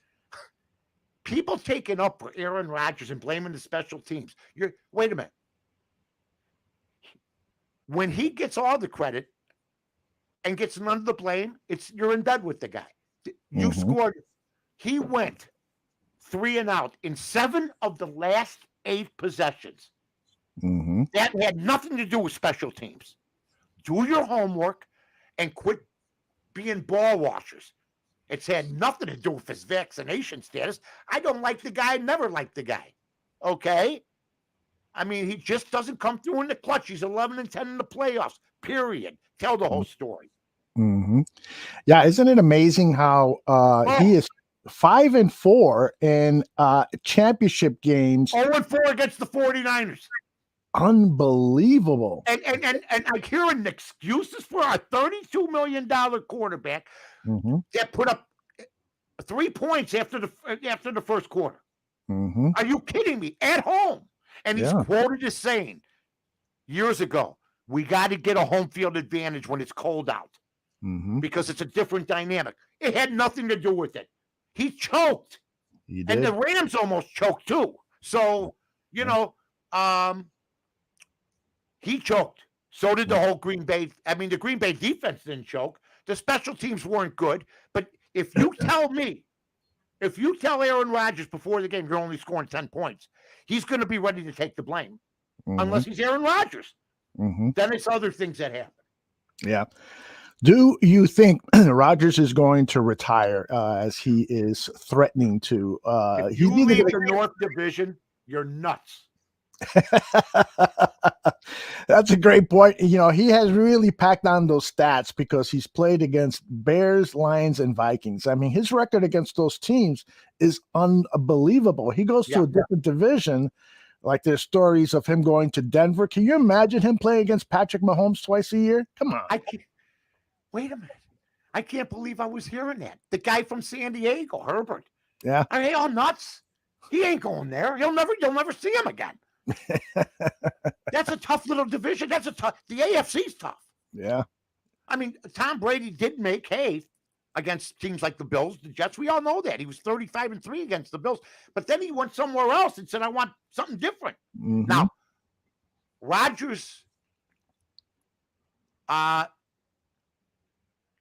people taking up for Aaron Rodgers and blaming the special teams. Wait a minute. When he gets all the credit and gets none of the blame, you're in bed with the guy. You scored. He went 3 and out in 7 of the last 8 possessions. That had nothing to do with special teams. Do your homework and quit being ball washers. It's had nothing to do with his vaccination status. I don't like the guy. Never liked the guy. Okay? I mean, he just doesn't come through in the clutch. He's 11-10 in the playoffs. Period. Tell the whole story. Yeah, isn't it amazing how he is 5-4 in championship games? 0-4 against the 49ers. Unbelievable. And I'm hearing excuses for a $32 million quarterback that put up 3 points after the first quarter. Are you kidding me? At home. And he's quoted as saying years ago, we got to get a home field advantage when it's cold out because it's a different dynamic. It had nothing to do with it. He choked. He did. And the Rams almost choked too. So, you know, he choked. So did the whole Green Bay. I mean, the Green Bay defense didn't choke. The special teams weren't good. But if you tell Aaron Rodgers before the game you're only scoring 10 points, he's going to be ready to take the blame. Unless he's Aaron Rodgers. Then it's other things that happen. Yeah. Do you think Rodgers is going to retire as he is threatening to? If you leave the North Division, you're nuts. That's a great point. You know, he has really packed on those stats because he's played against Bears, Lions, and Vikings. I mean, his record against those teams is unbelievable. He goes to a different division. Like there's stories of him going to Denver. Can you imagine him playing against Patrick Mahomes twice a year? Come on. Wait a minute. I can't believe I was hearing that. The guy from San Diego, Herbert. Yeah. Are they all nuts? He ain't going there. You'll never see him again. That's a tough little division. The AFC's tough. Yeah. I mean, Tom Brady did make hay against teams like the Bills, the Jets. We all know that. He was 35-3 against the Bills. But then he went somewhere else and said, I want something different. Now, Rodgers,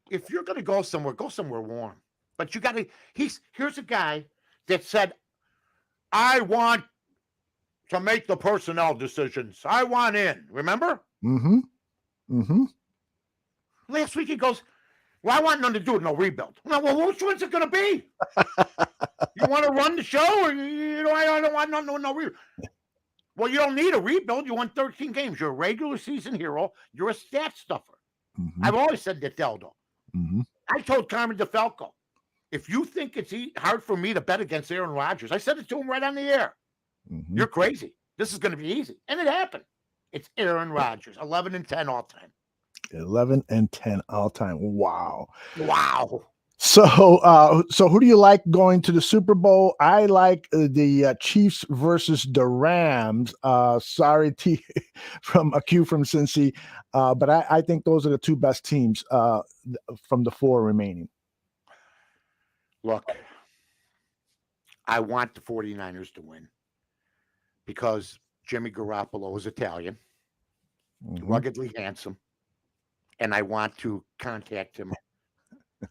if you're going to go somewhere warm. But you got to, here's a guy that said, I want to make the personnel decisions. I want in. Remember? Last week he goes, well, I want nothing to do with no rebuild. Well, which one's it going to be? You want to run the show or I don't want nothing with no rebuild. Well, you don't need a rebuild. You won 13 games. You're a regular season hero. You're a stat stuffer. I've always said that, Deldo. I told Carmen DeFalco, if you think it's hard for me to bet against Aaron Rodgers, I said it to him right on the air. You're crazy. This is going to be easy. And it happened. It's Aaron Rodgers, 11-10 all time. 11-10 all time. Wow. So who do you like going to the Super Bowl? I like the Chiefs versus the Rams. Sorry, from a Q from Cincy, but I think those are the 2 best teams from the 4 remaining. Look, I want the 49ers to win because Jimmy Garoppolo is Italian, Mhm. ruggedly handsome, and I want to contact him.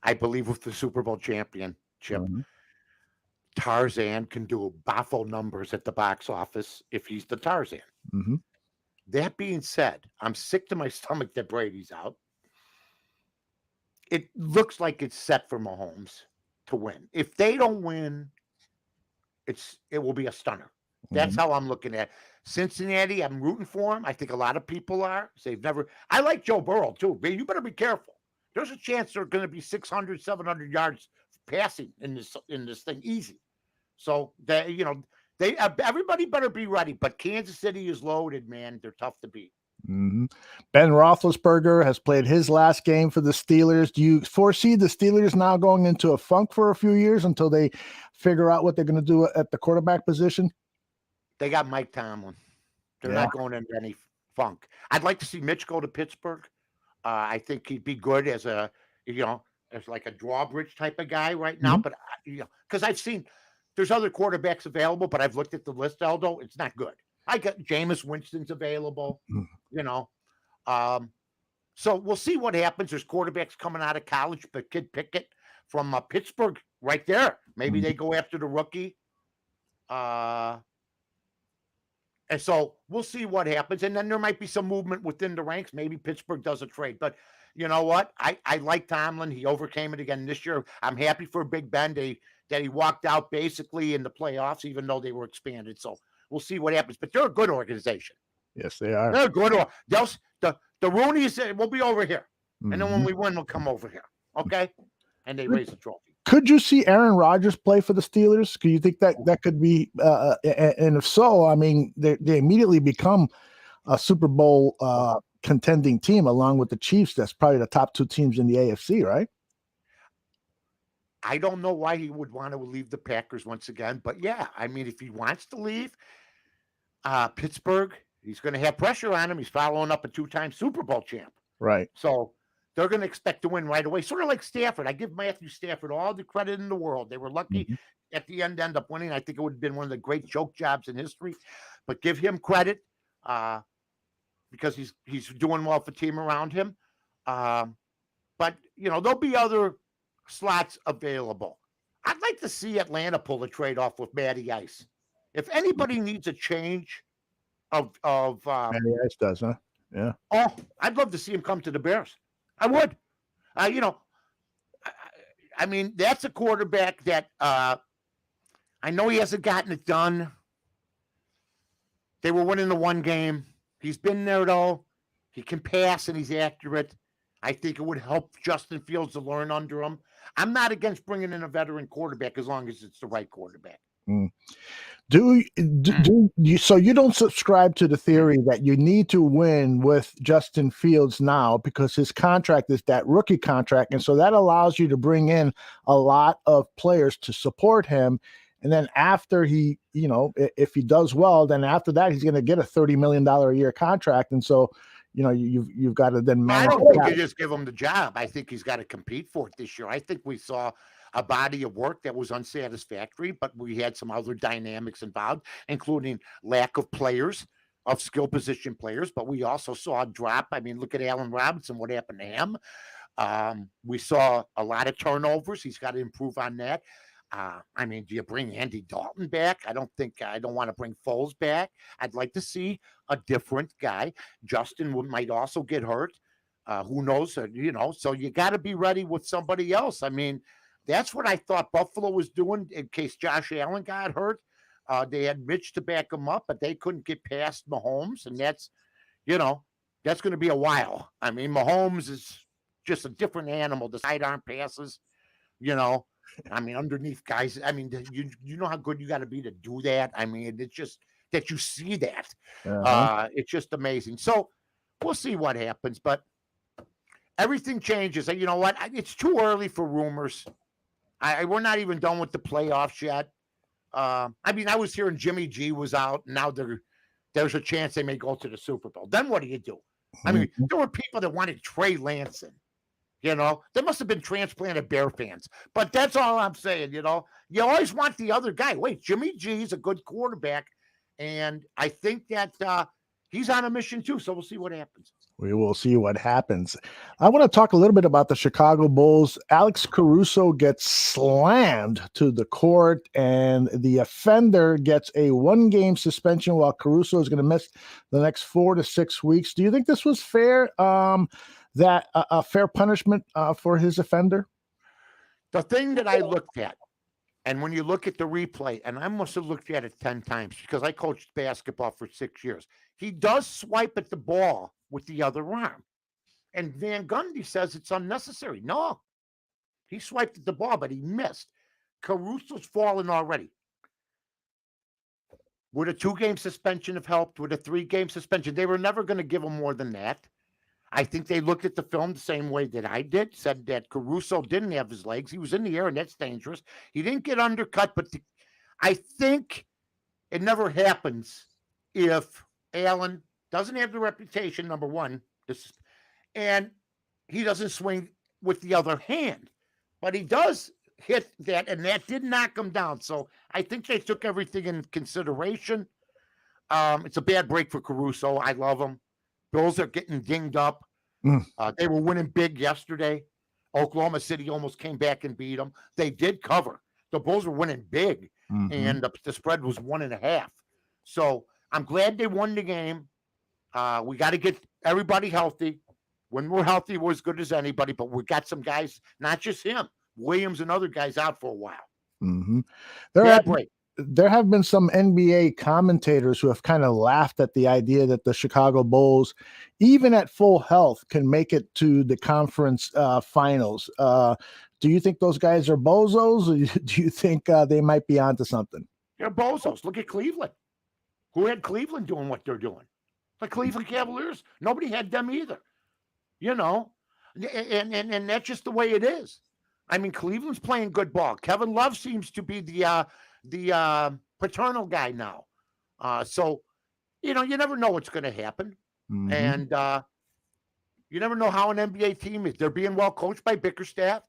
I believe with the Super Bowl championship, Mhm. Tarzan can do baffle numbers at the box office if he's the Tarzan. Mhm. That being said, I'm sick to my stomach that Brady's out. It looks like it's set for Mahomes to win. If they don't win, it will be a stunner. That's Mhm. how I'm looking at it. Cincinnati. I'm rooting for them. I think a lot of people are. They've never. I like Joe Burrow too. But you better be careful. There's a chance they're going to be 600, 700 yards passing in this thing easy. So that they everybody better be ready. But Kansas City is loaded, man. They're tough to beat. Mhm. Ben Roethlisberger has played his last game for the Steelers. Do you foresee the Steelers now going into a funk for a few years until they figure out what they're going to do at the quarterback position? They got Mike Tomlin. They're Yeah. not going into any funk. I'd like to see Mitch go to Pittsburgh. I think he'd be good as as like a drawbridge type of guy right now. Mhm. But because I've seen there's other quarterbacks available, but I've looked at the list, Aldo. It's not good. I got Jameis Winston's available. Mhm. So we'll see what happens. There's quarterbacks coming out of college, but Kid Pickett from Pittsburgh right there. Maybe Mhm. they go after the rookie. And so we'll see what happens. And then there might be some movement within the ranks. Maybe Pittsburgh does a trade. But you know what? I like Tomlin. He overcame it again this year. I'm happy for Big Ben that he walked out basically in the playoffs, even though they were expanded. So we'll see what happens. But they're a good organization. Yes, they are. They're a good. The Roonies will be over here. And then when Mhm. we win, they'll come over here. Okay? And they raise the trophy. Could you see Aaron Rodgers play for the Steelers? Do you think that could be? And if so, I mean, they immediately become a Super Bowl contending team along with the Chiefs. That's probably the top two teams in the AFC, right? I don't know why he would want to leave the Packers once again. But yeah, I mean, if he wants to leave Pittsburgh, he's going to have pressure on him. He's following up a 2-time Super Bowl champ. Right. So they're going to expect to win right away. Sort of like Stafford. I give Matthew Stafford all the credit in the world. They were lucky at the end to end up winning. I think it would have been one of the great choke jobs in history. But give him credit because he's doing well for the team around him. But, there'll be other slots available. I'd like to see Atlanta pull a trade off with Matty Ice. If anybody needs a change of Matty Ice does, huh? Yeah. Oh, I'd love to see him come to the Bears. I would. I mean, that's a quarterback that I know he hasn't gotten it done. They were winning the one game. He's been there, though. He can pass and he's accurate. I think it would help Justin Fields to learn under him. I'm not against bringing in a veteran quarterback as long as it's the right quarterback. Do you? So you don't subscribe to the theory that you need to win with Justin Fields now because his contract is that rookie contract, and so that allows you to bring in a lot of players to support him. And then after he, if he does well, then after that he's going to get a $30 million a year contract, and so you've got to then manage. I don't think you just give him the job. I think he's got to compete for it this year. I think we saw a body of work that was unsatisfactory, but we had some other dynamics involved, including lack of players, of skill position players. But we also saw a drop. I mean, look at Allen Robinson, what happened to him? We saw a lot of turnovers. He's got to improve on that. I mean, do you bring Andy Dalton back? I don't want to bring Foles back. I'd like to see a different guy. Justin might also get hurt. Who knows? So you got to be ready with somebody else. I mean, that's what I thought Buffalo was doing in case Josh Allen got hurt. They had Mitch to back him up, but they couldn't get past Mahomes. And that's going to be a while. I mean, Mahomes is just a different animal. The sidearm passes, I mean, underneath guys. I mean, you know how good you got to be to do that. I mean, it's just that you see that. It's just amazing. So we'll see what happens, but everything changes. And you know what? It's too early for rumors. We're not even done with the playoffs yet. I mean, I was hearing Jimmy G was out. And now there's a chance they may go to the Super Bowl. Then what do you do? I mean, there were people that wanted Trey Lance. They must have been transplanted Bear fans. But that's all I'm saying, You always want the other guy. Wait, Jimmy G's a good quarterback. And I think that he's on a mission too. So we'll see what happens. We will see what happens. I want to talk a little bit about the Chicago Bulls. Alex Caruso gets slammed to the court, and the offender gets a 1-game suspension while Caruso is going to miss the next 4 to 6 weeks. Do you think this was fair? That a fair punishment for his offender? The thing that I looked at, and when you look at the replay, and I must have looked at it 10 times because I coached basketball for 6 years. He does swipe at the ball with the other arm. And Van Gundy says it's unnecessary. No, he swiped at the ball, but he missed. Caruso's fallen already. Would a 2-game suspension have helped? Would a 3-game suspension? They were never going to give him more than that. I think they looked at the film the same way that I did, said that Caruso didn't have his legs. He was in the air, and that's dangerous. He didn't get undercut, but I think it never happens if Allen doesn't have the reputation, number one, and he doesn't swing with the other hand. But he does hit that, and that did knock him down. So I think they took everything in consideration. It's a bad break for Caruso. I love him. Bills are getting dinged up. They were winning big yesterday. Oklahoma City almost came back and beat them. They did cover. The Bulls were winning big, and the spread was 1.5. So I'm glad they won the game. We got to get everybody healthy. When we're healthy, we're as good as anybody, but we got some guys, not just him, Williams and other guys out for a while. There have been some NBA commentators who have kind of laughed at the idea that the Chicago Bulls, even at full health, can make it to the conference finals. Do you think those guys are bozos, or do you think they might be onto something? They're bozos. Look at Cleveland. Who had Cleveland doing what they're doing? The Cleveland Cavaliers. Nobody had them either. You know, and that's just the way it is. I mean, Cleveland's playing good ball. Kevin Love seems to be the paternal guy now. So, you know, you never know what's going to happen. And you never know how an NBA team is. They're being well coached by Bickerstaff.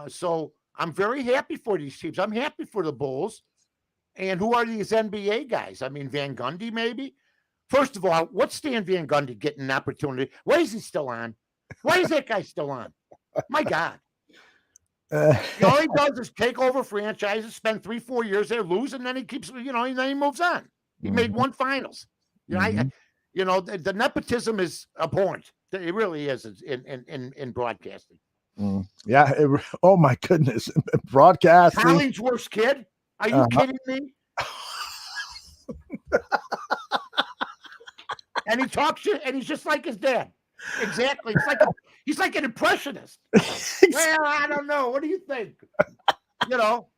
So I'm very happy for these teams. I'm happy for the Bulls. And who are these NBA guys? I mean, Van Gundy, maybe? First of all, what's Stan Van Gundy getting an opportunity? Why is he still on? Why is that guy still on? My God. All he does is take over franchises, spend 3-4 years there, lose, and then he keeps, you know, and then he moves on. He made 1 finals. You know, the nepotism is abhorrent. It really is in broadcasting. Yeah. Oh my goodness. Broadcasting. Hollingsworth's kid? Are you kidding me? And he talks shit, and he's just like his dad. Exactly. He's like an impressionist. Well, I don't know. What do you think? You know,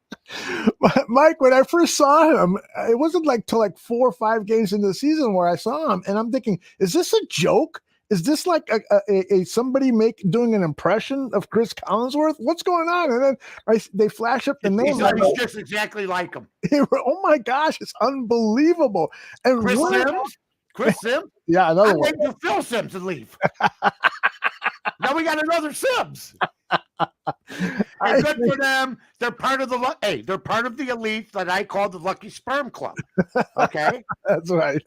Mike, when I first saw him, it wasn't like till like 4 or 5 games into the season where I saw him, and I'm thinking, is this a joke? Is this like a somebody doing an impression of Chris Collinsworth? What's going on? And then they flash up the name. He's just exactly like him. Oh my gosh, it's unbelievable. And Chris Sims? Yeah, another one. I'm waiting for Phil Sims to leave. Now we got another Sims. And good for them. They're part of the elite that I call the Lucky Sperm Club. Okay? That's right.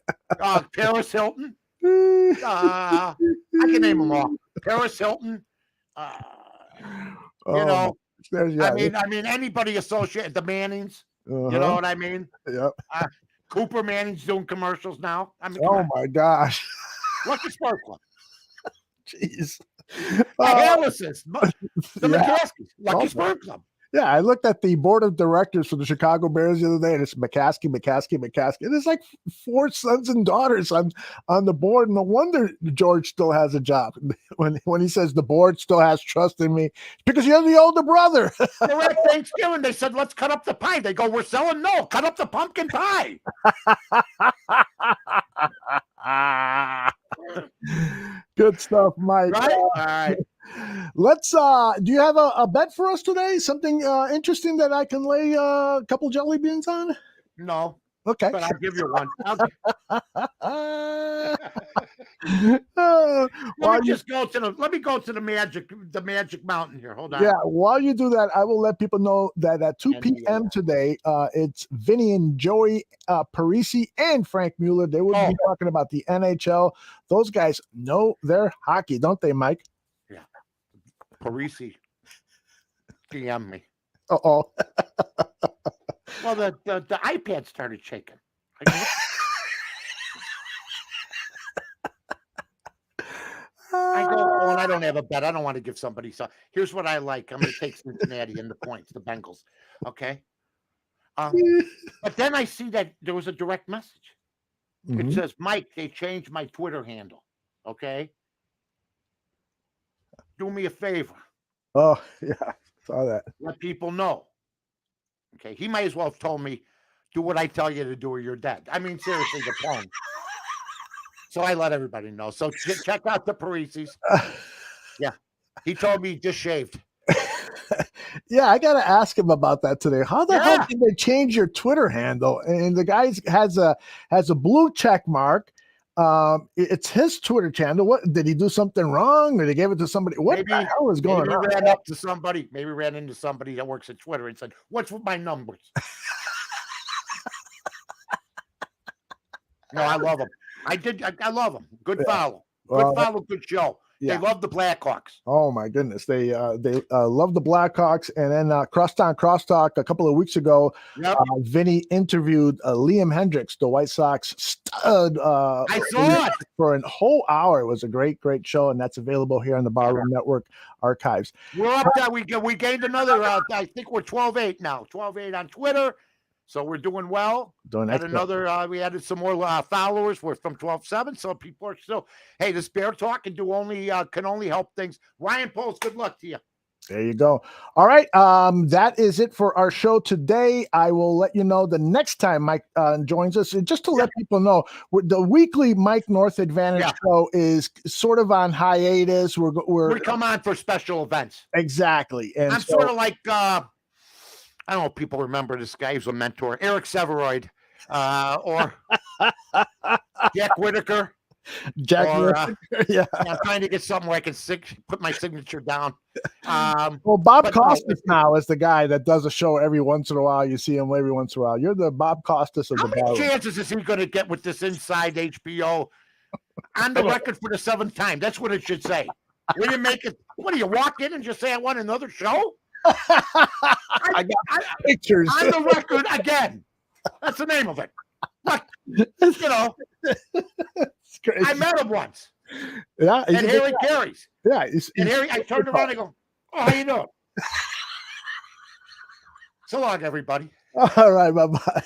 Paris Hilton. I can name them all. Paris Hilton. You know, I mean, anybody associated the Mannings. You know what I mean? Yep. Cooper Manning's doing commercials now. I mean, oh my gosh. Lucky Sperm Club. Jeez. The McCaskies. Lucky Sperm Club. Yeah, I looked at the board of directors for the Chicago Bears the other day, and it's McCaskey. And there's like 4 sons and daughters on the board. No wonder George still has a job. When he says the board still has trust in me, because you're the older brother. They were at Thanksgiving. They said, let's cut up the pie. They go, we're selling. No, cut up the pumpkin pie. Good stuff, Mike. Right? All right. Let's do you have a bet for us today? Something interesting that I can lay a couple jelly beans on? No. Okay. But I'll give you one. Let me go to the magic mountain here. Hold on. Yeah, while you do that, I will let people know that at 2 p.m. today, it's Vinny and Joey Parisi and Frank Mueller. They will be talking about the NHL. Those guys know their hockey, don't they, Mike? Yeah. Parisi DM me. Uh-oh. Well, the iPad started shaking. I go, and I don't have a bet. I don't want to give somebody some. Here's what I like. I'm going to take Cincinnati and the points, the Bengals. Okay. But then I see that there was a direct message. Mm-hmm. It says, Mike, they changed my Twitter handle. Okay. Do me a favor. Oh, yeah. Saw that. Let people know. Okay. He might as well have told me, do what I tell you to do or you're dead. I mean, seriously, the phone. So I let everybody know. So check out the Parisis. Yeah. He told me he just shaved. Yeah, I got to ask him about that today. How the hell did they change your Twitter handle? And the guy has a blue check mark. It's his Twitter channel. What did he do something wrong, or they gave it to somebody? What the hell is going on? Maybe ran up to somebody. Maybe ran into somebody that works at Twitter and said, "What's with my numbers?" No, I love him. I love him. Good follow. Good follow. Good show. Yeah. They love the Blackhawks. Oh my goodness, they love the Blackhawks. And then Crosstalk a couple of weeks ago, Vinny interviewed Liam Hendricks, the White Sox stud. I saw it for a whole hour. It was a great show, and that's available here on the Barroom Network archives. We're up there. We gained another. I think we're 12-8 now. 12-8 on Twitter. So we're doing well. We added some more followers. We're from 12-7. So people are still, hey, this Bear Talk can only help things. Ryan Poles, good luck to you. There you go. All right. That is it for our show today. I will let you know the next time Mike joins us. And just to let people know, the weekly Mike North Advantage show is sort of on hiatus. We come on for special events. Exactly. And I'm sort of like I don't know if people remember this guy. He was a mentor, Eric Severoid, or Jack Whitaker. Yeah. I'm trying to get something where I can put my signature down. Well, Bob Costas now is the guy that does a show every once in a while. You see him every once in a while. You're the Bob Costas of How the many chances is he going to get with this Inside HBO on the record for the 7th time? That's what it should say. Will you make it? What do you walk in and just say I want another show? I got pictures on the record again. That's the name of it. But, you know, I met him once. Yeah, and here he carries. Yeah, and here I turned around and go, "Oh, how you doing?" So long, everybody. All right, bye-bye.